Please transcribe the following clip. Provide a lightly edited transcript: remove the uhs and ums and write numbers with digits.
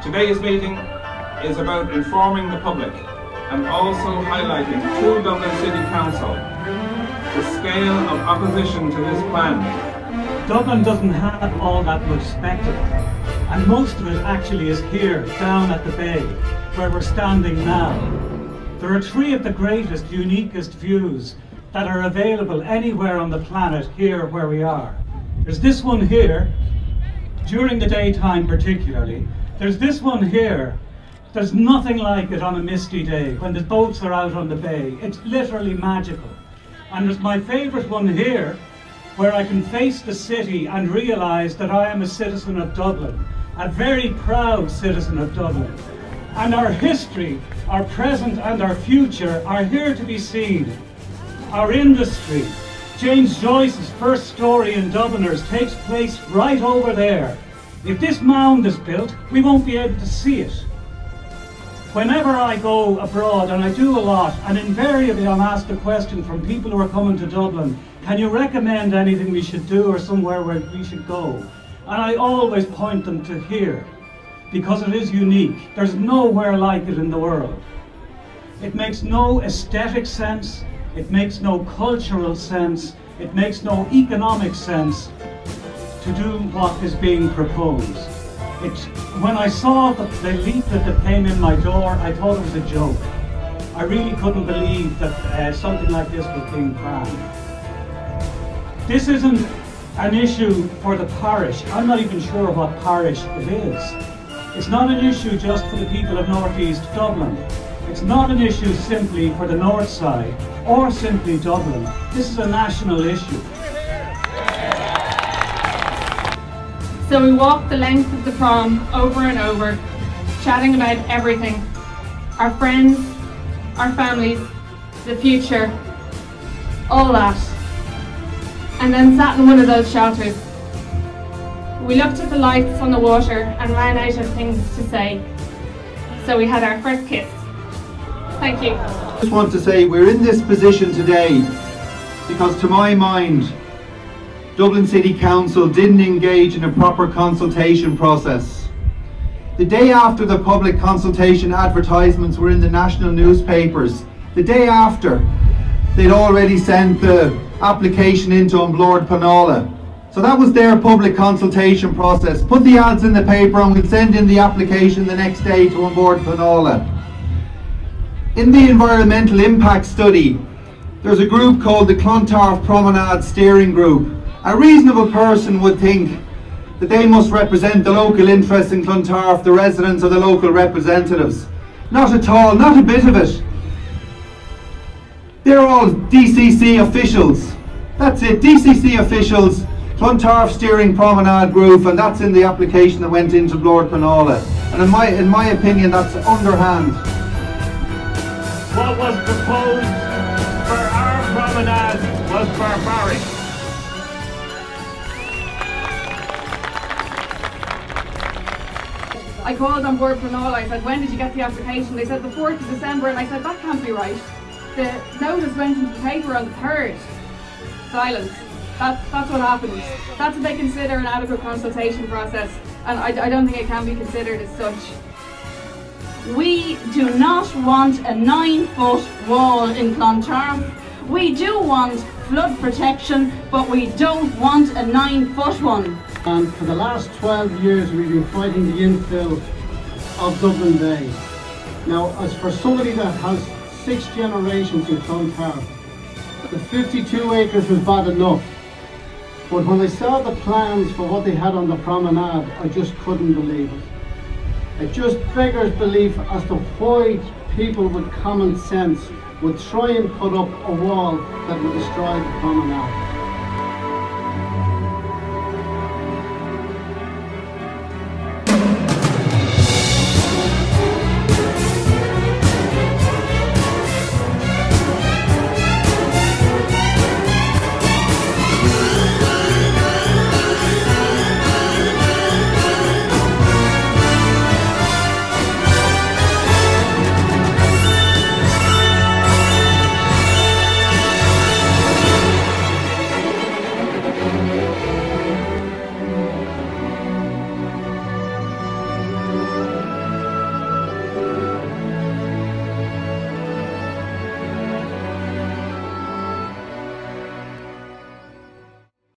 Today's meeting is about informing the public and also highlighting to Dublin City Council the scale of opposition to this plan. Dublin doesn't have all that much spectacle, and most of it actually is here, down at the bay, where we're standing now. There are three of the greatest, uniquest views that are available anywhere on the planet here where we are. There's this one here, during the daytime particularly. There's this one here. There's nothing like it on a misty day when the boats are out on the bay. It's literally magical. And there's my favourite one here, where I can face the city and realise that I am a citizen of Dublin, a very proud citizen of Dublin. And our history, our present and our future are here to be seen. Our industry, James Joyce's first story in Dubliners takes place right over there. If this mound is built, we won't be able to see it. Whenever I go abroad, and I do a lot, and invariably I'm asked a question from people who are coming to Dublin, can you recommend anything we should do or somewhere where we should go? And I always point them to here, because it is unique. There's nowhere like it in the world. It makes no aesthetic sense, it makes no cultural sense, it makes no economic sense to do what is being proposed. When I saw the leaflet that came in my door, I thought it was a joke. I really couldn't believe that something like this was being planned. This isn't an issue for the parish. I'm not even sure what parish it is. It's not an issue just for the people of North East Dublin. It's not an issue simply for the North Side or simply Dublin. This is a national issue. So we walked the length of the prom over and over, chatting about everything. Our friends, our families, the future, all that. And then sat in one of those shelters. We looked at the lights on the water and ran out of things to say. So we had our first kiss. Thank you. I just want to say we're in this position today because, to my mind, Dublin City Council didn't engage in a proper consultation process. The day after the public consultation advertisements were in the national newspapers, the day after, they'd already sent the application into Lord Panola. So that was their public consultation process. Put the ads in the paper and we'll send in the application the next day to Lord Panola. In the environmental impact study, there's a group called the Clontarf Promenade Steering Group. A reasonable person would think that they must represent the local interests in Clontarf, the residents or the local representatives. Not at all, not a bit of it. They're all DCC officials. That's it, DCC officials, Clontarf Steering Promenade Group, and that's in the application that went into Lord Panola. And in my opinion, that's underhand. What was proposed for our promenade was barbaric. I called on board Panola. I said, when did you get the application? They said the 4th of December, and I said, that can't be right. The notice went into the paper on the 3rd. Silence. That's what happened. That's what they consider an adequate consultation process, and I don't think it can be considered as such. We do not want a 9-foot wall in Clontarf. We do want flood protection, but we don't want a 9-foot one. And for the last 12 years we've been fighting the infill of Dublin Bay. Now, as for somebody that has 6 generations in Clontarf, the 52 acres was bad enough. But when I saw the plans for what they had on the promenade, I just couldn't believe it. It just beggars belief as to why people with common sense would try and put up a wall that would destroy the promenade.